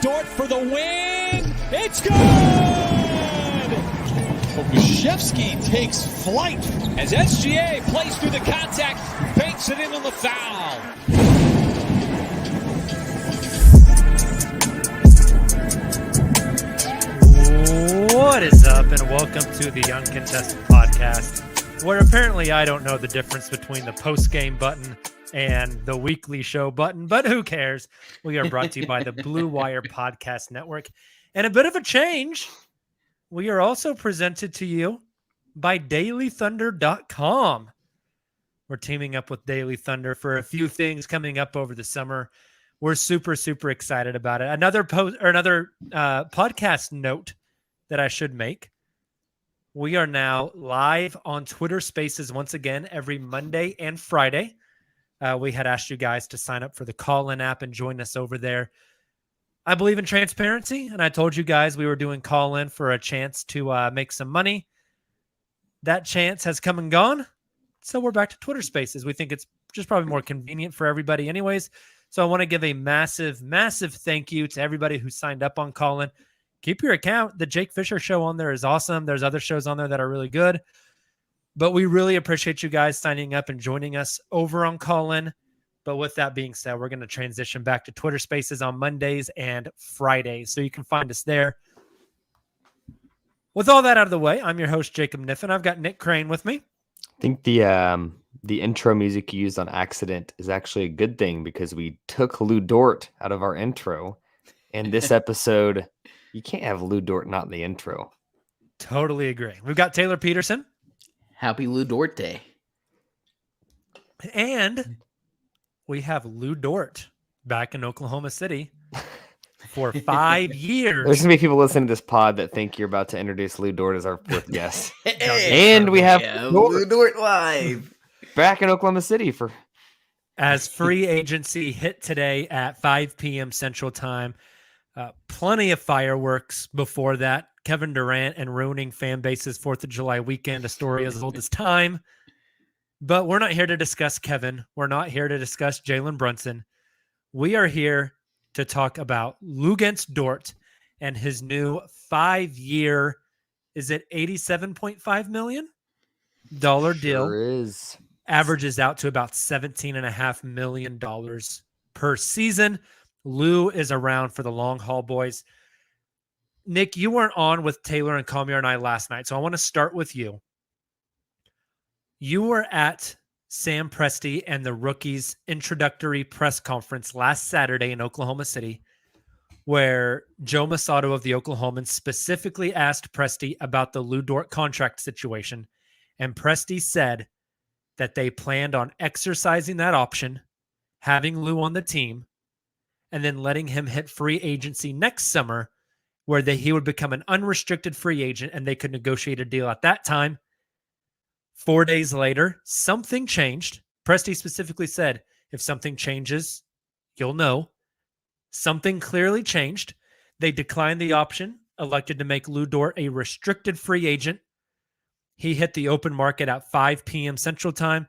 Dort for the win. It's good! Okushevsky takes flight as SGA plays through the contact, banks it in on the foul. What is up, and welcome to the Uncontested Podcast, where apparently I don't know the difference between the post-game button and the weekly show button, but who cares? We are brought to you by the Blue Wire Podcast Network. And a bit of a change, we are also presented to you by dailythunder.com. We're teaming up with Daily Thunder for a few things coming up over the summer. We're super excited about it. Another podcast note that I should make. We are now live on Twitter Spaces once again every Monday and Friday. We had asked you guys to sign up for the call-in app and join us over there. I believe in transparency, and I told you guys we were doing call-in for a chance to make some money. That chance has come and gone, so we're back to Twitter Spaces. We think it's just probably more convenient for everybody anyways. So I want to give a massive thank you to everybody who signed up on call-in. Keep your account. The Jake Fisher Show on there is awesome. There's other shows on there that are really good. But we really appreciate you guys signing up and joining us over on Call-In. But with that being said, we're going to transition back to Twitter Spaces on Mondays and Fridays. So you can find us there. With all that out of the way, I'm your host, Jacob Niffen. I've got Nick Crane with me. I think the intro music you used on accident is actually a good thing because we took Lou Dort out of our intro. And this episode, you can't have Lou Dort not in the intro. Totally agree. We've got Taylor Peterson. Happy Lou Dort Day. And we have Lou Dort back in Oklahoma City for 5 years. There's going to be people listening to this pod that think you're about to introduce Lou Dort as our fourth guest. Hey, and we have Lou Dort live. Back in Oklahoma City for... As free agency hit today at 5 p.m. Central Time. Plenty of fireworks before that. Kevin Durant and ruining fan base's 4th of July weekend, a story as old as time. But we're not here to discuss Kevin. We're not here to discuss Jalen Brunson. We are here to talk about Luguentz Dort and his new 5-year, is it $87.5 million deal? Sure is. Averages out to about $17.5 million per season. Lou is around for the long haul, boys. Nick, you weren't on with Taylor and Kamiar and I last night, so I want to start with you. You were at Sam Presti and the rookies' introductory press conference last Saturday in Oklahoma City, where Joe Masato of the Oklahomans specifically asked Presti about the Lou Dort contract situation, and Presti said that they planned on exercising that option, having Lou on the team, and then letting him hit free agency next summer, where he would become an unrestricted free agent and they could negotiate a deal at that time. 4 days later, something changed. Presti specifically said, if something changes, you'll know. Something clearly changed. They declined the option, elected to make Lou Dort a restricted free agent. He hit the open market at 5 p.m. Central Time,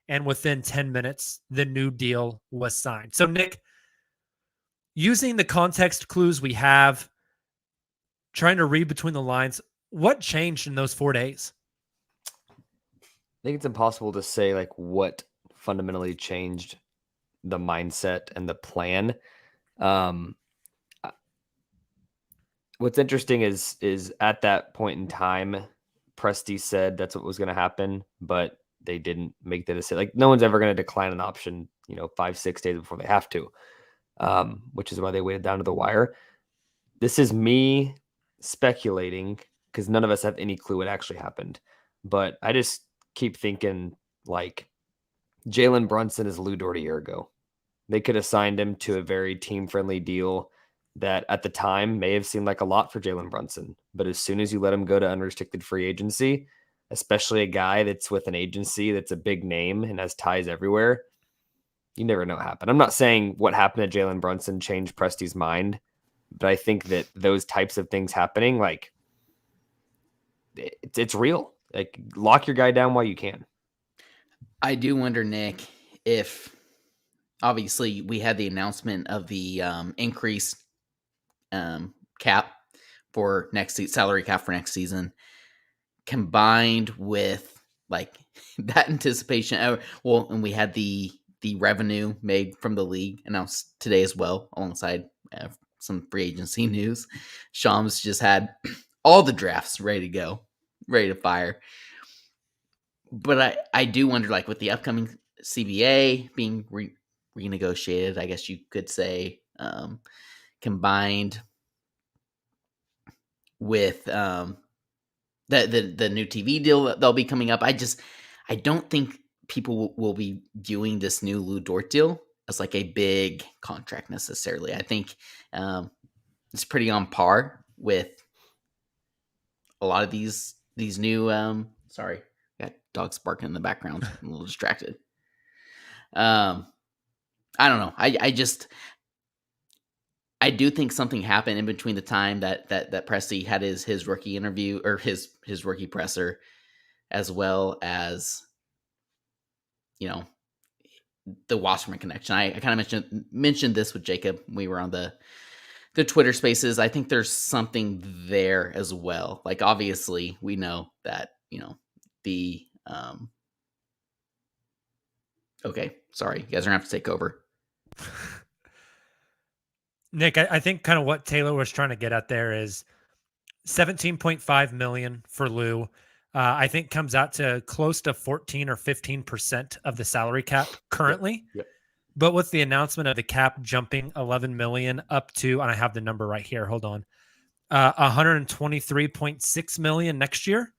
and within 10 minutes, the new deal was signed. So, Nick, using the context clues we have, trying to read between the lines, what changed in those 4 days? I think it's impossible to say like what fundamentally changed the mindset and the plan. What's interesting is at that point in time, Presti said that's what was going to happen, but they didn't make the decision. Like no one's ever going to decline an option, 5-6 days before they have to, which is why they waited down to the wire. This is me speculating because none of us have any clue what actually happened. but I just keep thinking like Jalen Brunson is Lou Dort a year ago. They could have signed him to a very team-friendly deal that at the time may have seemed like a lot for Jalen Brunson. But as soon as you let him go to unrestricted free agency, especially a guy that's with an agency that's a big name and has ties everywhere, you never know what happened. I'm not saying what happened to Jalen Brunson changed Presti's mind, but I think that those types of things happening, like, it's real. Like, lock your guy down while you can. I do wonder, Nick, if obviously we had the announcement of the increased cap for salary cap for next season, combined with like that anticipation. And we had the revenue made from the league announced today as well, alongside some free agency news. Shams just had all the drafts ready to go, ready to fire. But I do wonder, like, with the upcoming CBA being renegotiated, I guess you could say, combined with the new TV deal that'll be coming up, I don't think people will be viewing this new Lou Dort deal as like a big contract necessarily. I think it's pretty on par with a lot of these new sorry, got dogs barking in the background. I'm a little distracted. I don't know. I do think something happened in between the time that Presti had his rookie interview or his rookie presser, as well as, you know, the Wasserman connection. I kind of mentioned this with Jacob when we were on the Twitter Spaces. I think there's something there as well. Like, obviously, we know that, you know, the okay, sorry, you guys are gonna have to take over. Nick, I think kind of what Taylor was trying to get at there is $17.5 million for Lou. I think comes out to close to 14 or 15% of the salary cap currently. Yep. But with the announcement of the cap jumping 11 million up to, and I have the number right here, hold on, 123.6 million next year.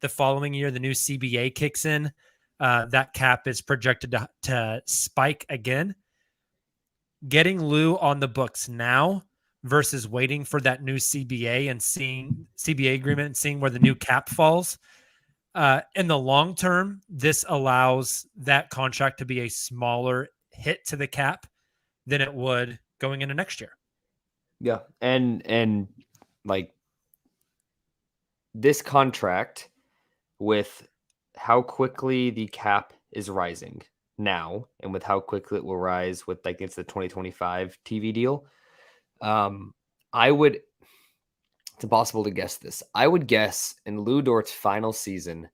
The following year, the new CBA kicks in. That cap is projected to spike again. Getting Lou on the books now versus waiting for that new CBA and seeing CBA agreement and seeing where the new cap falls. In the long term, this allows that contract to be a smaller hit to the cap than it would going into next year. Yeah. And like this contract, with how quickly the cap is rising now and with how quickly it will rise with, like, it's the 2025 TV deal. It's impossible to guess this. I would guess in Lou Dort's final season,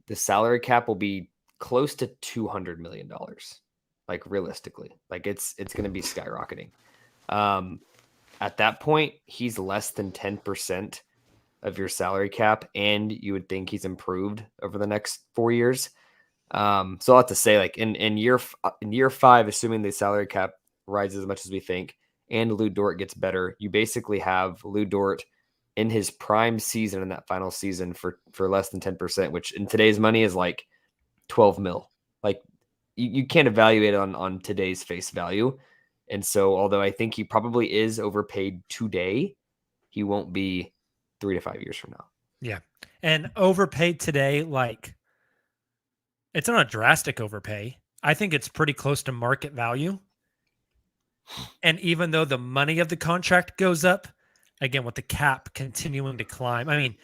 the salary cap will be close to $200 million. Like, realistically, like it's going to be skyrocketing. At that point, he's less than 10% of your salary cap, and you would think he's improved over the next 4 years. So I'll have to say, like, in year 5, assuming the salary cap rises as much as we think, and Lou Dort gets better, you basically have Lou Dort in his prime season in that final season for less than 10%, which in today's money is like 12 mil. Like, you can't evaluate it on today's face value. And so, although I think he probably is overpaid today, he won't be 3 to 5 years from now. Yeah. And overpaid today, like, it's not a drastic overpay. I think it's pretty close to market value. And even though the money of the contract goes up, again, with the cap continuing to climb, I mean,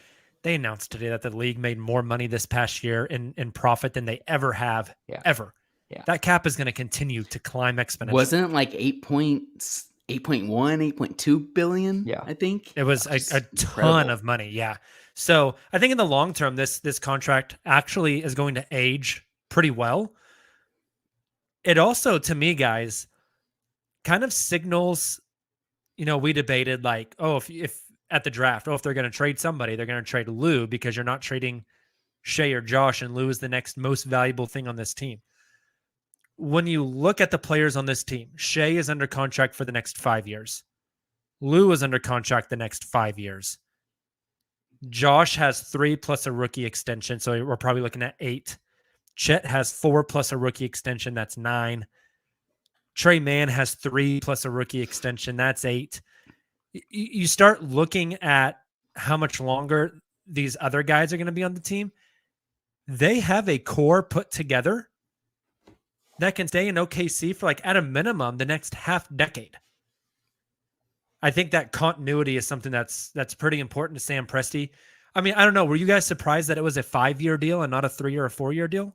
they announced today that the league made more money this past year in profit than they ever have, ever. Yeah. That cap is going to continue to climb exponentially. Wasn't it like 8.1, 8.2 billion? Yeah. I think. It was a ton of money. Yeah. So I think in the long term, this contract actually is going to age pretty well. It also, to me, guys, kind of signals, you know, we debated like, oh, if at the draft, if they're going to trade somebody, they're going to trade Lou because you're not trading Shea or Josh, and Lou is the next most valuable thing on this team. When you look at the players on this team, Shea is under contract for the next 5 years. Lou is under contract the next 5 years. Josh has 3 plus a rookie extension, so we're probably looking at 8. Chet has 4 plus a rookie extension, that's 9. Trey Mann has 3 plus a rookie extension, that's 8. You start looking at how much longer these other guys are going to be on the team. They have a core put together that can stay in OKC for, like, at a minimum, the next half decade. I think that continuity is something that's pretty important to Sam Presti. I mean, I don't know. Were you guys surprised that it was a 5-year deal and not a 3 or a 4-year deal?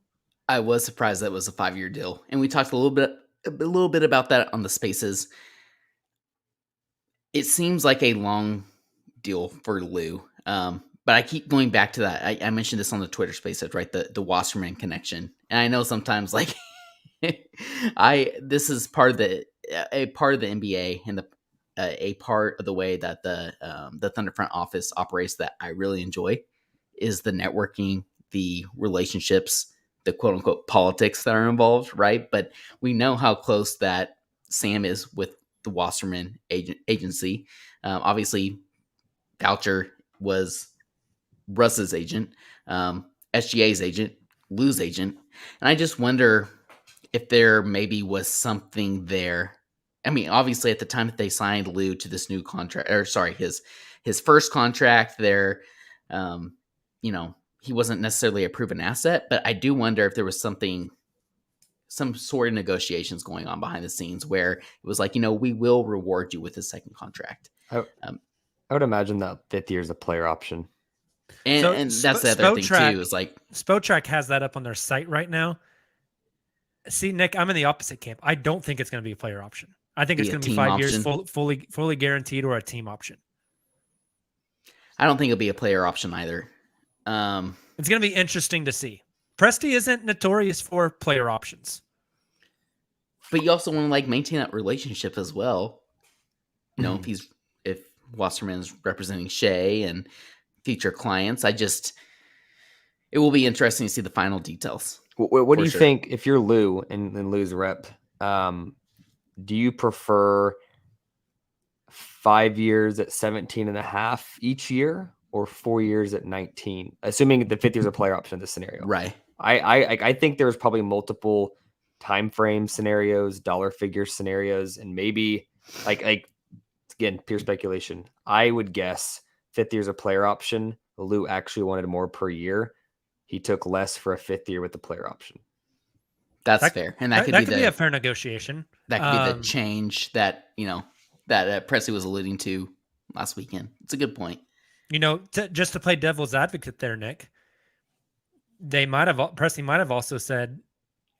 I was surprised that it was a 5-year deal, and we talked a little bit about that on the Spaces. It seems like a long deal for Lou, but I keep going back to that. I mentioned this on the Twitter Spaces, right? The Wasserman connection, and I know sometimes, like, this is part of the NBA and a part of the way that the Thunder front office operates that I really enjoy is the networking, the relationships, the quote unquote politics that are involved, right? But we know how close that Sam is with the Wasserman agency. Obviously, Boucher was Russ's agent, SGA's agent, Lou's agent, and I just wonder if there maybe was something there. I mean, obviously, at the time that they signed Lou to this new contract, or sorry, his first contract, there, he wasn't necessarily a proven asset, but I do wonder if there was some sort of negotiations going on behind the scenes where it was like, we will reward you with a second contract. I would imagine that 5th year is a player option. And that's the other thing too, is like Spotrac has that up on their site right now. See, Nick, I'm in the opposite camp. I don't think it's going to be a player option. I think it's going to be 5 years fully guaranteed or a team option. I don't think it'll be a player option either. It's going to be interesting to see. Presti isn't notorious for player options. But you also want to maintain that relationship as well. If Wasserman's representing Shea and future clients, it will be interesting to see the final details. What do you think if you're Lou and Lou's rep? Do you prefer 5 years at 17.5 each year or 4 years at 19? Assuming the 5th year is a player option in this scenario, right? I think there's probably multiple time frame scenarios, dollar figure scenarios, and maybe like again, pure speculation. I would guess 5th year is a player option. Lou actually wanted more per year. He took less for a 5th year with the player option. That's fair, and that could be a fair negotiation. That could be the change that that Presti was alluding to last weekend. It's a good point. Just to play devil's advocate there, Nick, Presti might have also said,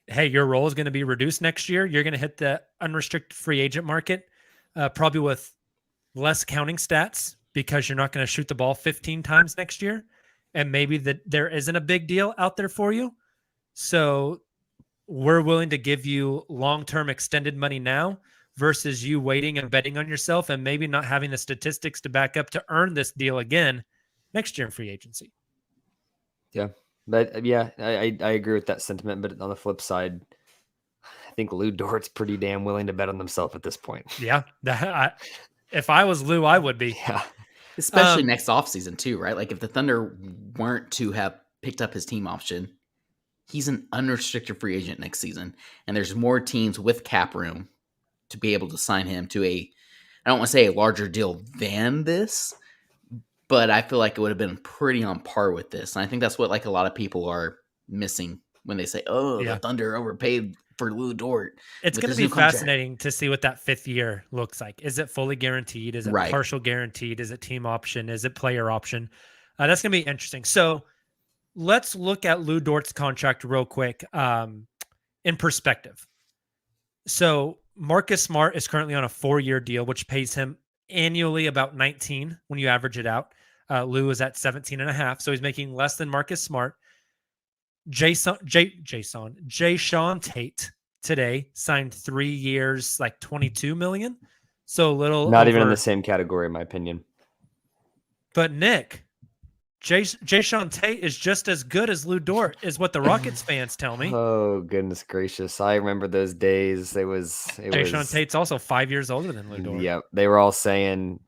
"Hey, your role is going to be reduced next year. You're going to hit the unrestricted free agent market, probably with less counting stats because you're not going to shoot the ball 15 times next year, and maybe that there isn't a big deal out there for you. So we're willing to give you long-term extended money now versus you waiting and betting on yourself and maybe not having the statistics to back up to earn this deal again next year in free agency." Yeah. But yeah, I agree with that sentiment. But on the flip side, I think Lou Dort's pretty damn willing to bet on himself at this point. Yeah. If I was Lou, I would be. Yeah. Especially next offseason too, right? Like if the Thunder weren't to have picked up his team option, he's an unrestricted free agent next season. And there's more teams with cap room to be able to sign him to I don't want to say a larger deal than this, but I feel like it would have been pretty on par with this. And I think that's what a lot of people are missing when they say, the Thunder overpaid for Lou Dort. It's going to be fascinating to see what that 5th year looks like. Is it fully guaranteed? Is it partial guaranteed? Is it team option? Is it player option? That's going to be interesting. So let's look at Lou Dort's contract real quick in perspective. So Marcus Smart is currently on a 4-year deal, which pays him annually about 19 when you average it out. Lou is at 17.5, so he's making less than Marcus Smart. Jason Tate today signed 3 years, like $22 million. So a little not even in the same category, in my opinion. But Nick, Jason Tate is just as good as Lou Dort, is what the Rockets fans tell me. Oh goodness gracious! I remember those days. Jason Tate's also 5 years older than Lou Dort. Yeah, they were all saying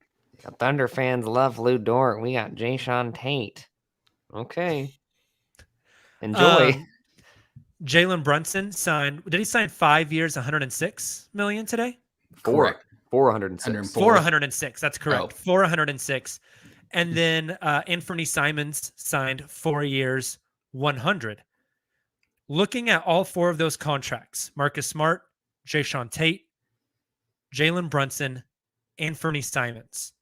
Thunder fans love Lou Dort. We got Jayshawn Tate. Okay. Enjoy. Jalen Brunson signed. Did he sign 5 years, 106 million today? Correct. 406. 104. 406. That's correct. Oh. 406. And then Anthony Simons signed 4 years, 100. Looking at all four of those contracts, Marcus Smart, Jayshawn Tate, Jalen Brunson, Anthony Simons.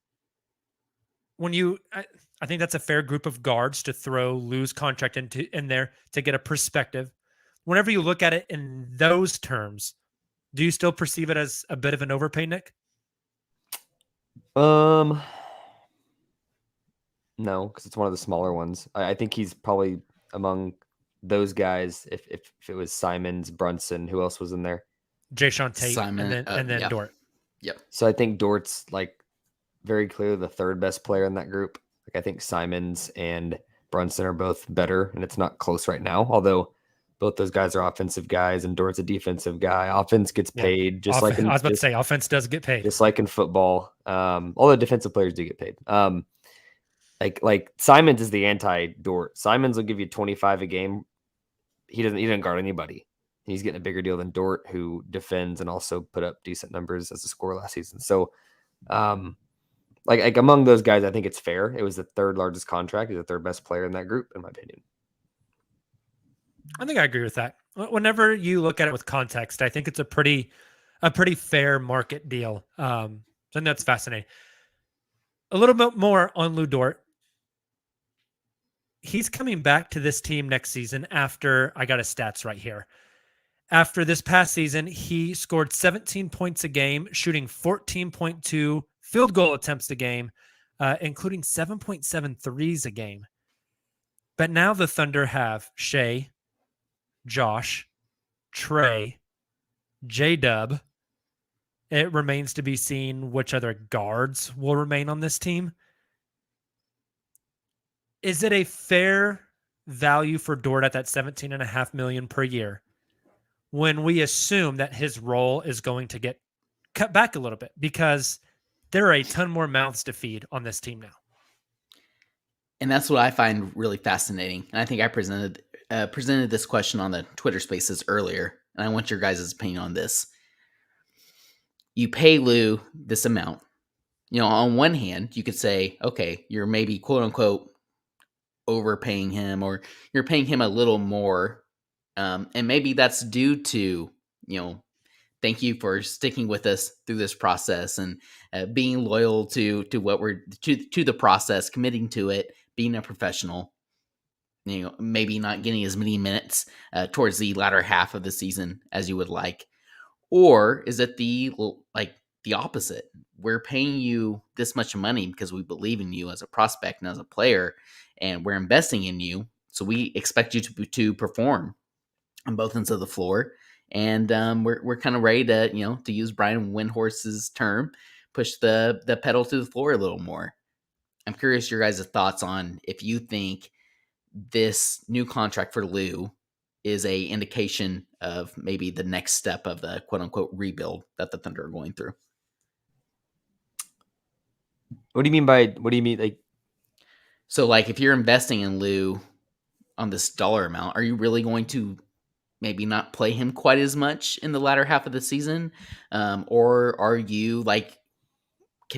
I think that's a fair group of guards to throw Lou's contract in there to get a perspective. Whenever you look at it in those terms, do you still perceive it as a bit of an overpay, Nick? No, because it's one of the smaller ones. I think he's probably among those guys. If it was Simons, Brunson, who else was in there? Jayshawn Tate, Simon, and then yeah. Dort. Yep. So I think Dort's like very clearly the third best player in that group. Like I think Simons and Brunson are both better, and it's not close right now. Although both those guys are offensive guys, and Dort's a defensive guy. Offense gets paid just like in, I was about to say offense does get paid, just like in football. Although defensive players do get paid. Like Simons is the anti-Dort. Simons will give you 25 a game. He doesn't guard anybody. He's getting a bigger deal than Dort, who defends and also put up decent numbers as a scorer last season. So, like among those guys, I think it's fair. It was the third largest contract. He's the third best player in that group, in my opinion. I think I agree with that. Whenever you look at it with context, I think it's a pretty fair market deal. So I think that's fascinating. A little bit more on Lou Dort. He's coming back to this team next season after, I got his stats right here. After this past season, he scored 17 points a game, shooting 14.2 field goal attempts a game, including 7.7 threes a game. But now the Thunder have Shea, Josh, Trey, J-Dub. It remains to be seen which other guards will remain on this team. Is it a fair value for Dort at that $17.5 million per year when we assume that his role is going to get cut back a little bit because there are a ton more mouths to feed on this team now? And that's what I find really fascinating. And I think I presented this question on the Twitter Spaces earlier, and I want your guys' opinion on this. You pay Lou this amount. You know, on one hand, you could say, okay, you're maybe quote unquote overpaying him, or you're paying him a little more. And maybe that's due to, you know, thank you for sticking with us through this process and being loyal to what we're to the process, committing to it, being a professional. You know, maybe not getting as many minutes towards the latter half of the season as you would like. Or is it the opposite? We're paying you this much money because we believe in you as a prospect and as a player, and we're investing in you. So we expect you to perform on both ends of the floor. And we're kind of ready to, you know, to use Brian Windhorse's term, push the pedal to the floor a little more. I'm curious your guys' thoughts on if you think this new contract for Lou is a indication of maybe the next step of the quote unquote rebuild that the Thunder are going through. What do you mean like? So like if you're investing in Lou on this dollar amount, are you really going to maybe not play him quite as much in the latter half of the season? Or are you like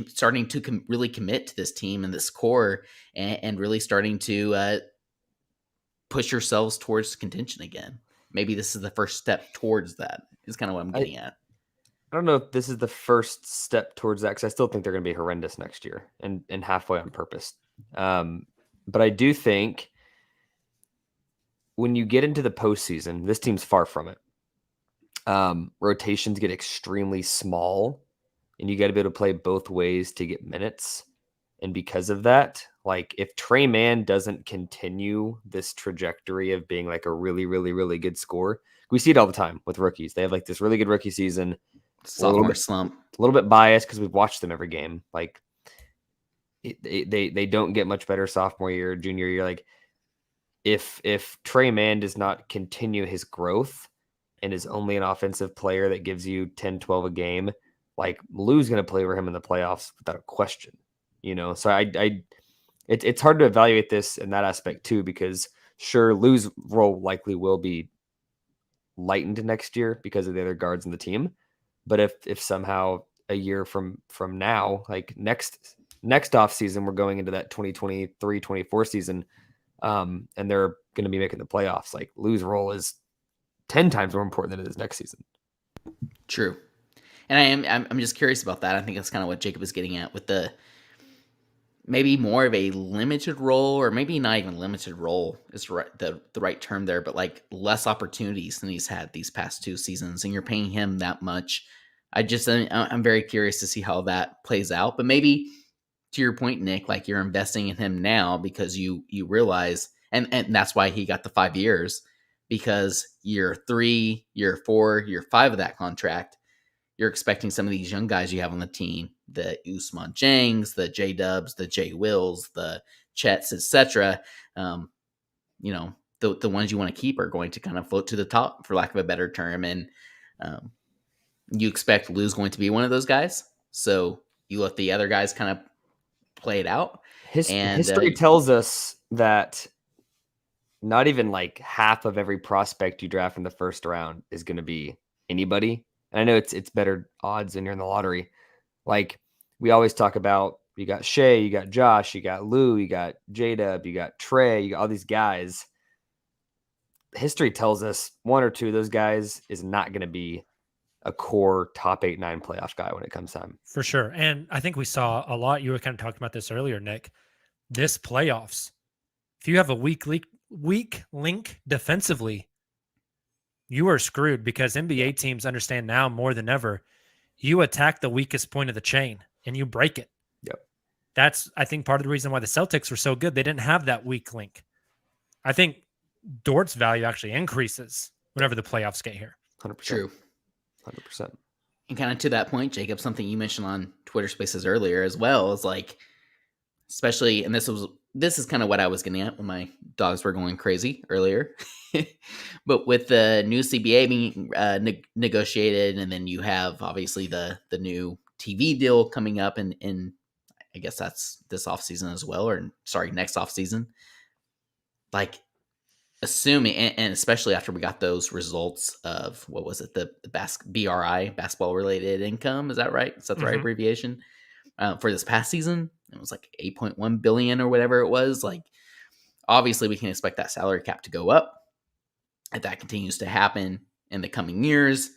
starting to really commit to this team and this core and really starting to push yourselves towards contention again? Maybe this is the first step towards that, is kind of what I'm getting at. I don't know if this is the first step towards that, because I still think they're going to be horrendous next year and halfway on purpose. But I do think when you get into the postseason, this team's far from it. Rotations get extremely small, and you got to be able to play both ways to get minutes. And because of that, like if Trey Mann doesn't continue this trajectory of being like a really, really, really good scorer, we see it all the time with rookies. They have like this really good rookie season. Sophomore slump. A little bit biased because we've watched them every game. Like they don't get much better sophomore year, junior year. Like if Trey Mann does not continue his growth and is only an offensive player that gives you 10, 12 a game, like Lou's going to play over him in the playoffs without a question. So it's hard to evaluate this in that aspect too, because sure, Lou's role likely will be lightened next year because of the other guards in the team. But if somehow a year from now, like next off season, we're going into that 2023-24 season, and they're going to be making the playoffs, like Lou's role is 10 times more important than it is next season. True. And I'm just curious about that. I think that's kind of what Jacob is getting at with the maybe more of a limited role, or maybe not even limited role is the right term there, but like less opportunities than he's had these past 2 seasons, and you're paying him that much. I'm very curious to see how that plays out. But maybe to your point, Nick, like you're investing in him now because you realize, and that's why he got the 5 years, because year 3, year 4, year 5 of that contract, you're expecting some of these young guys you have on the team, the Usman Jangs, the J Dubs, the J Wills, the Chets, etc. The ones you want to keep are going to kind of float to the top, for lack of a better term. And you expect Lou's going to be one of those guys. So you let the other guys kind of play it out. History tells us that not even like half of every prospect you draft in the first round is going to be anybody. And I know it's better odds when you're in the lottery. Like we always talk about, you got Shea, you got Josh, you got Lou, you got J-Dub, you got Trey, you got all these guys. History tells us 1 or 2 of those guys is not going to be a core top 8-9 playoff guy when it comes time. For sure. And I think we saw a lot. You were kind of talking about this earlier, Nick. This playoffs, if you have a weak link defensively, you are screwed, because NBA teams understand now more than ever, you attack the weakest point of the chain and you break it. Yep. That's, I think, part of the reason why the Celtics were so good. They didn't have that weak link. I think Dort's value actually increases whenever the playoffs get here. 100%. True. 100%. And kind of to that point, Jacob, something you mentioned on Twitter Spaces earlier as well is like, especially, and this is kind of what I was getting at when my dogs were going crazy earlier. But with the new CBA being negotiated, and then you have obviously the new TV deal coming up, in I guess that's this offseason as well, or sorry, next offseason. Like, assuming, and especially after we got those results of, what was it, the BRI, basketball related income, is that right? Is that the right abbreviation? For this past season, it was like 8.1 billion or whatever it was. Like, obviously we can expect that salary cap to go up. If that continues to happen in the coming years,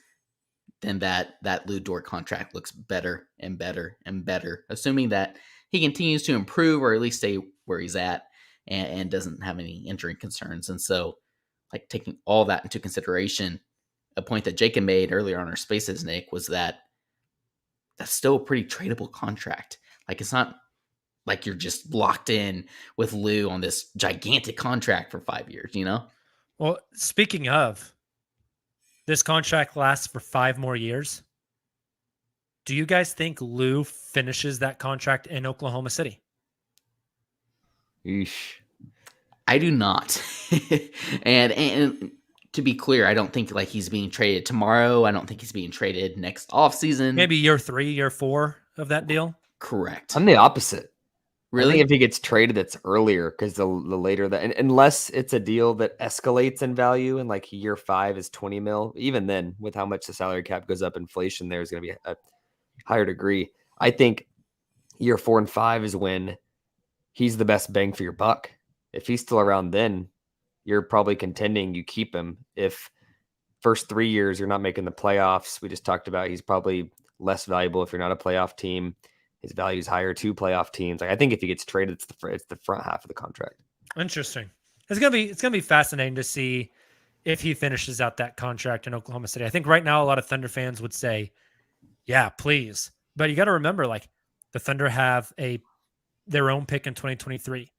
then that Lou Dort contract looks better and better and better, assuming that he continues to improve, or at least stay where he's at, and doesn't have any injury concerns. And so, like, taking all that into consideration, a point that Jacob made earlier on our Spaces, Nick, was that that's still a pretty tradable contract. Like, it's not like you're just locked in with Lou on this gigantic contract for 5 years, Well, speaking of, this contract lasts for 5 more years. Do you guys think Lou finishes that contract in Oklahoma City? Eesh. I do not. and to be clear, I don't think like he's being traded tomorrow. I don't think he's being traded next offseason. Maybe year 3, year 4 of that deal? Correct. I'm the opposite. Really? I think if he gets traded, it's earlier, because the later that, and unless it's a deal that escalates in value, and like year 5 is 20 mil, even then, with how much the salary cap goes up, inflation there is going to be a higher degree. I think year 4 and 5 is when he's the best bang for your buck. If he's still around, then you're probably contending, you keep him. If first 3 years you're not making the playoffs, we just talked about, he's probably less valuable if you're not a playoff team. His value is higher to playoff teams. Like, I think if he gets traded, it's the front half of the contract. Interesting. It's gonna be fascinating to see if he finishes out that contract in Oklahoma City. I think right now a lot of Thunder fans would say, "Yeah, please." But you got to remember, like, the Thunder have their own pick in 2023.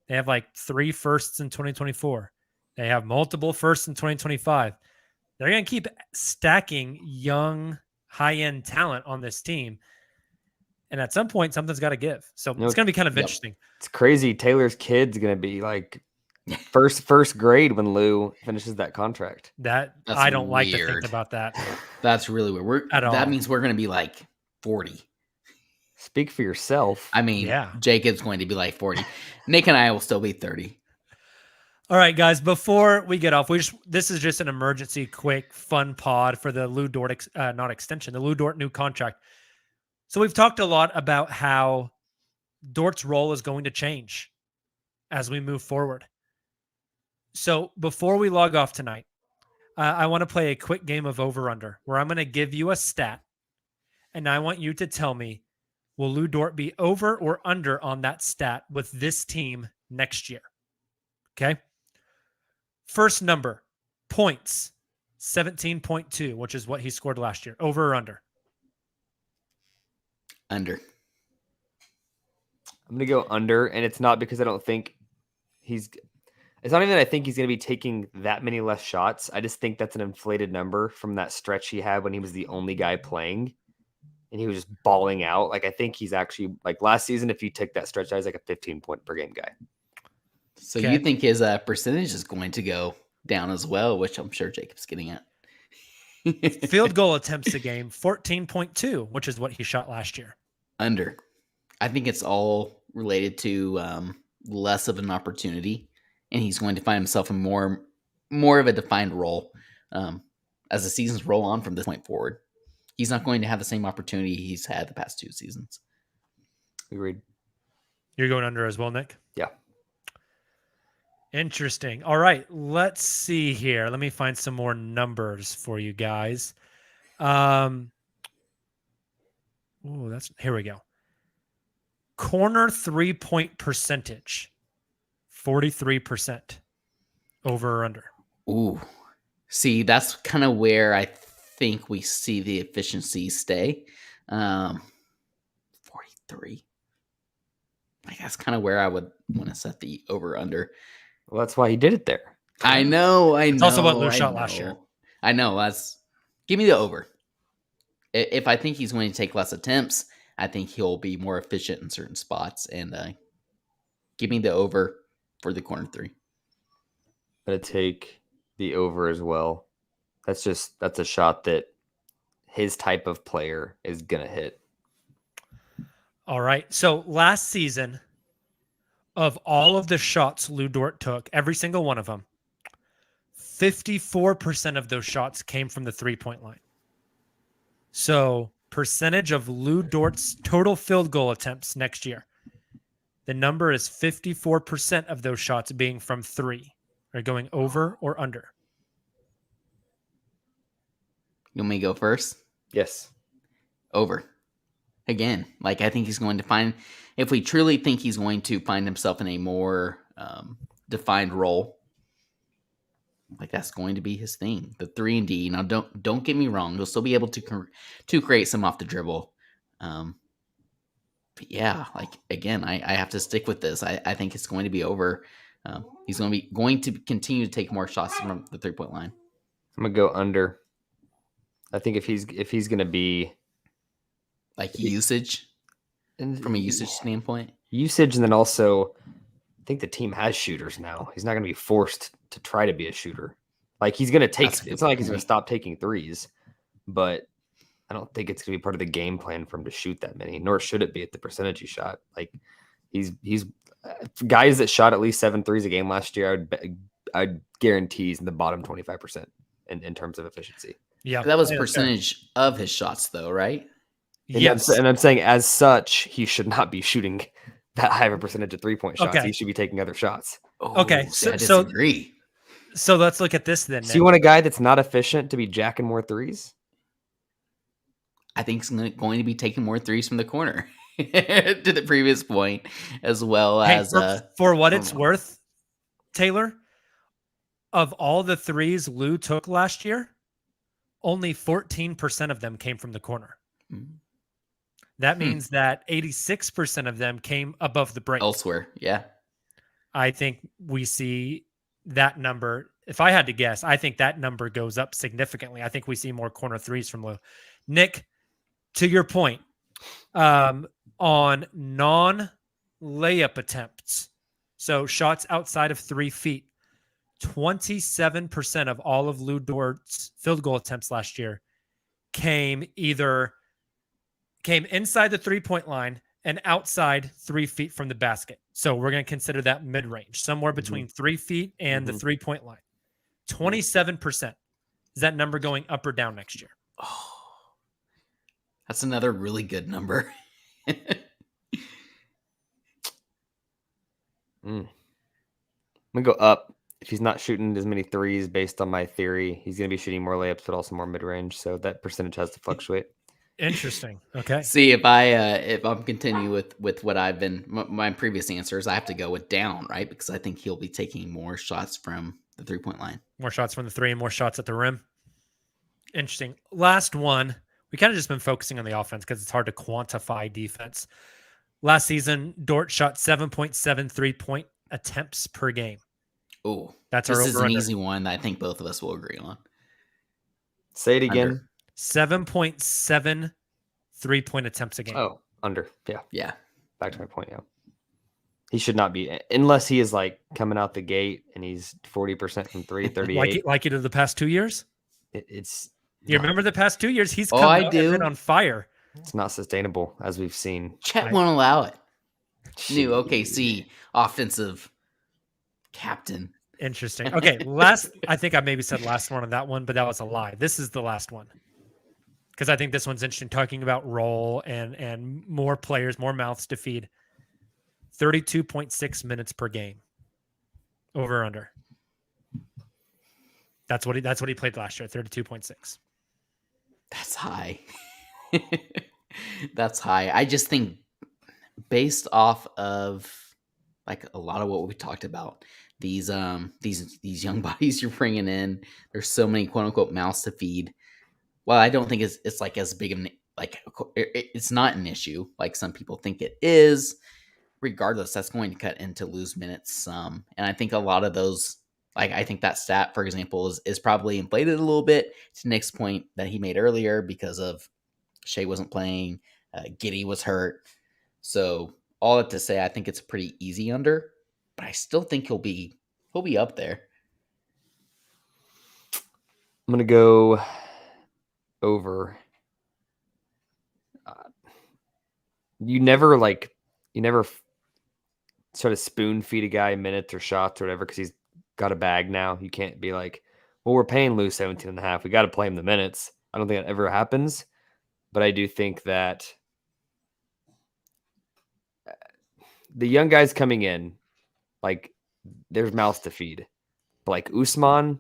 They have like 3 firsts in 2024. They have multiple firsts in 2025. They're gonna keep stacking young, high-end talent on this team. And at some point, something's got to give. So it's going to be kind of interesting. It's crazy. Taylor's kid's going to be like first grade when Lou finishes that contract. That's I don't weird. Like to think about that. That's really weird. That means we're going to be like 40. Speak for yourself. I mean, Yeah. Jacob's going to be like 40. Nick and I will still be 30. All right, guys, before we get off, this is just an emergency, quick, fun pod for the Lou Dort, not extension, the Lou Dort new contract. So we've talked a lot about how Dort's role is going to change as we move forward. So before we log off tonight, I want to play a quick game of over-under where I'm going to give you a stat, and I want you to tell me, will Lou Dort be over or under on that stat with this team next year? Okay? First number, points, 17.2, which is what he scored last year. Over or under? Under. I'm going to go under, and it's not because I don't think it's not even that I think he's going to be taking that many less shots. I just think that's an inflated number from that stretch he had when he was the only guy playing and he was just balling out. Like, I think he's actually, like last season, if you take that stretch, I was like a 15-point per game guy. So Okay. you think his percentage is going to go down as well, which I'm sure Jacob's getting at. Field goal attempts a game, 14.2, which is what he shot last year. Under. I think it's all related to less of an opportunity, and he's going to find himself in more of a defined role as the seasons roll on from this point forward. He's not going to have the same opportunity he's had the past 2 seasons. Agreed. You're going under as well, Nick? Yeah. Interesting. All right, let's see here. Let me find some more numbers for you guys. Here we go. Corner 3-point percentage, 43%. Over or under? Ooh. See, that's kind of where I think we see the efficiency stay. 43. Like, that's kind of where I would want to set the over-under. Well, that's why he did it there. I know. It's also what Lou shot last year. I know. Give me the over. If I think he's going to take less attempts, I think he'll be more efficient in certain spots. And give me the over for the corner 3. I'm going to take the over as well. That's a shot that his type of player is going to hit. All right. So last season, of all of the shots Lou Dort took, every single one of them, 54% of those shots came from the 3-point line. So percentage of Lou Dort's total field goal attempts next year, the number is 54% of those shots being from 3. Are going over or under? You want me to go first? Yes. Over. Again, like, I think he's going to find, if we truly think he's going to find himself in a more defined role, like, that's going to be his thing. The 3 and D. Now, don't get me wrong; he'll still be able to create some off the dribble. But yeah, like, again, I have to stick with this. I think it's going to be over. He's going to continue to take more shots from the 3-point line. I'm gonna go under. I think if he's gonna be like usage, from a usage standpoint, and then also, I think the team has shooters now. He's not gonna be forced to try to be a shooter. Like, he's gonna take. It's not like he's gonna stop taking threes, but I don't think it's gonna be part of the game plan for him to shoot that many. Nor should it be at the percentage he shot. Like, he's guys that shot at least 7 threes a game last year, I'd guarantee he's in the bottom 25% in terms of efficiency. Yeah, that was percentage of his shots, though, right? Yes, and I'm saying as such, he should not be shooting that high of a percentage of 3-point shots. Okay. He should be taking other shots. Okay, I disagree. So let's look at this then. So you want a guy that's not efficient to be jacking more threes? I think he's going to be taking more threes from the corner. To the previous point, as well as for what it's worth, Taylor, of all the threes Lou took last year, only 14% of them came from the corner. That means that 86% of them came above the break. Elsewhere, yeah. I think we see that number. If I had to guess, I think that number goes up significantly. I think we see more corner threes from Lou. Nick, to your point, on non-layup attempts, so shots outside of 3 feet, 27% of all of Lou Dort's field goal attempts last year came either came inside the 3-point line and outside 3 feet from the basket. So we're going to consider that mid-range, somewhere between 3 feet and the 3-point line. 27%. Is that number going up or down next year? Oh, that's another really good number. I'm gonna go up. If he's not shooting as many threes based on my theory, he's gonna be shooting more layups, but also more mid-range. So that percentage has to fluctuate. Interesting. Okay. See, if I'm continue with what I've been my previous answers, I have to go with down, right? Because I think he'll be taking more shots from the 3-point line. More shots from the 3 and more shots at the rim. Interesting. Last one. We kind of just been focusing on the offense because it's hard to quantify defense. Last season, Dort shot 7.7 3-point attempts per game. Oh, That's this our is an over-under. easy one that I think both of us will agree on. Say it again. Under. 7.7 3-point attempts a game. Oh, under. Yeah. Yeah. Back to my point. Yeah. He should not be, unless he is like coming out the gate and he's 40% from 3, 38. like it of the past 2 years? It's You not- remember the past 2 years? He's Oh, come I out and do. been on fire. It's not sustainable, as we've seen. Chet won't allow it. New OKC offensive captain. Interesting. Okay, I think I maybe said last one on that one, but that was a lie. This is the last one. Because I think this one's interesting, talking about role and more players, more mouths to feed. 32.6 minutes per game. Over or under. That's what he played last year, 32.6. That's high. That's high. I just think based off of like a lot of what we talked about, these young bodies you're bringing in, there's so many quote unquote mouths to feed. Well, I don't think it's like as big of an it's not an issue like some people think it is. Regardless, that's going to cut into lose minutes some, and I think a lot of those. Like I think that stat, for example, is probably inflated a little bit to Nick's point that he made earlier because of Shea wasn't playing, Giddey was hurt. So all that to say, I think it's a pretty easy under, but I still think he'll be up there. I'm gonna go over. You never sort of spoon feed a guy minutes or shots or whatever because he's got a bag now. You can't be like, well, we're paying Lou 17 and a half. We got to play him the minutes. I don't think that ever happens, but I do think that the young guys coming in, like there's mouths to feed. But like Usman,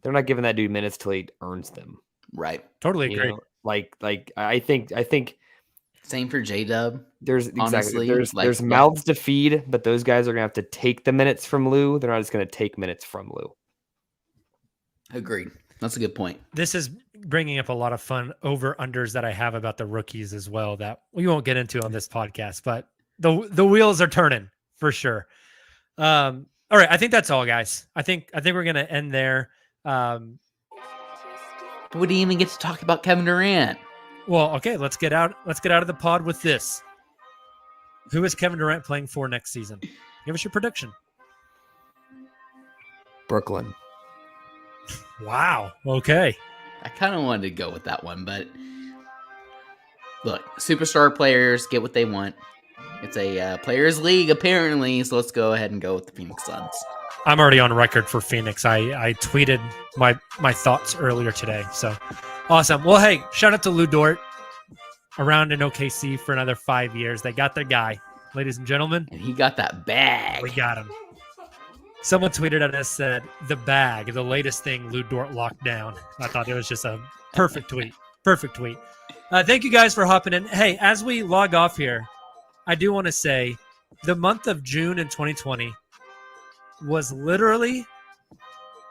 they're not giving that dude minutes till he earns them. Right. Totally You agree. know, like I think Same for J-Dub. there's Honestly, there's mouths to feed, but those guys are gonna have to take the minutes from Lou. They're not just gonna take minutes from Lou. Agreed. That's a good point. This is bringing up a lot of fun over-unders that I have about the rookies as well that we won't get into on this podcast, but the wheels are turning for sure. All right, I think that's all, guys. I think we're gonna end there. We didn't even get to talk about Kevin Durant. Well, okay, let's get out of the pod with this. Who is Kevin Durant playing for next season? Give us your prediction. Brooklyn. Wow. Okay. I kind of wanted to go with that one, but look, superstar players get what they want. It's a players league apparently, so let's go ahead and go with the Phoenix Suns. I'm already on record for Phoenix. I tweeted my thoughts earlier today. So awesome. Well, hey, shout out to Lou Dort around in OKC for another 5 years. They got their guy, ladies and gentlemen. And he got that bag. We got him. Someone tweeted at us, said, the bag, the latest thing Lou Dort locked down. I thought it was just a perfect tweet. Perfect tweet. Thank you guys for hopping in. Hey, as we log off here, I do want to say the month of June in 2020 was literally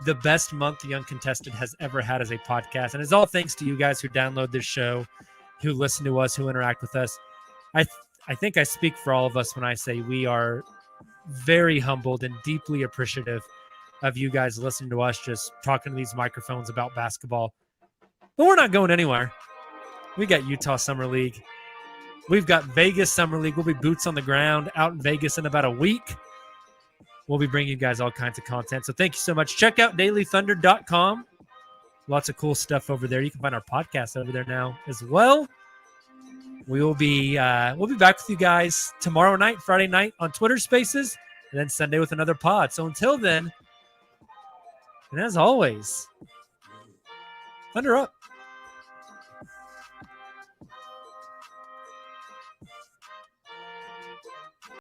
the best month The Uncontested has ever had as a podcast. And it's all thanks to you guys who download this show, who listen to us, who interact with us. I think I speak for all of us when I say we are very humbled and deeply appreciative of you guys listening to us just talking to these microphones about basketball. But we're not going anywhere. We got Utah Summer League. We've got Vegas Summer League. We'll be boots on the ground out in Vegas in about a week. We'll be bringing you guys all kinds of content. So thank you so much. Check out dailythunder.com. Lots of cool stuff over there. You can find our podcast over there now as well. we'll be back with you guys tomorrow night, Friday night on Twitter Spaces, and then Sunday with another pod. So until then, and as always, Thunder up.